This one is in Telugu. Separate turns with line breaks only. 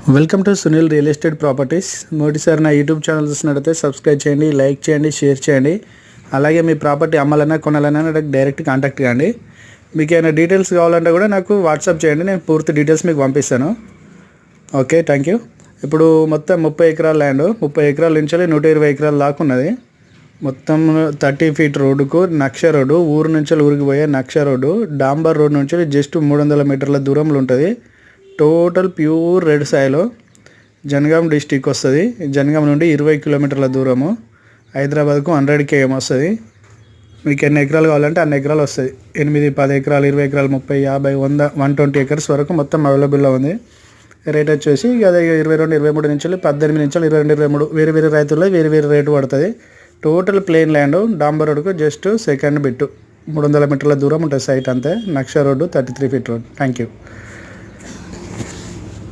Welcome to Sunil real estate properties. మొదటిసారి నా యూట్యూబ్ ఛానల్ చూసినట్టయితే సబ్స్క్రైబ్ చేయండి, లైక్ చేయండి, షేర్ చేయండి. అలాగే మీ ప్రాపర్టీ అమ్మాలన్నా కొనాలన్నా నాకు డైరెక్ట్ కాంటాక్ట్ కాండి. మీకు ఏమైనా డీటెయిల్స్ కావాలంటే కూడా నాకు వాట్సాప్ చేయండి, నేను పూర్తి డీటెయిల్స్ మీకు పంపిస్తాను. Okay, thank you. ఇప్పుడు మొత్తం 30 ఎకరాల ల్యాండ్, 30 ఎకరాల నుంచి 120 ఎకరాల దాకా ఉన్నది. మొత్తం 30 ఫీట్ రోడ్డుకు నక్ష రోడ్డు, ఊరు నుంచి ఊరికి పోయే నక్ష రోడ్డు, డాంబర్ రోడ్ నుంచి జస్ట్ 300 మీటర్ల దూరంలో ఉంటుంది. Total pure red soil. Jangaon district వస్తుంది. జనగాం నుండి 20 కిలోమీటర్ల దూరము. హైదరాబాద్కు 100 km వస్తుంది. మీకు ఎన్ని ఎకరాలు కావాలంటే అన్ని ఎకరాలు వస్తుంది. 8, 10 ఎకరాలు, 20 ఎకరాలు, 30, 50, 100, 120 ఎకర్స్ వరకు మొత్తం అవైలబుల్లో ఉంది. రేట్ వచ్చేసి అదే 22, 23 నుంచి 18 నుంచి 22, 23 వేరే వేరే రైతుల్లో వేరే వేరే రేటు పడుతుంది. టోటల్ ప్లెయిన్ ల్యాండ్, డాంబర్ రోడ్డుకు జస్ట్ సెకండ్ బిట్టు 300 మీటర్ల దూరం ఉంటుంది సైట్ అంతే. నక్ష road 33 feet road. Thank you.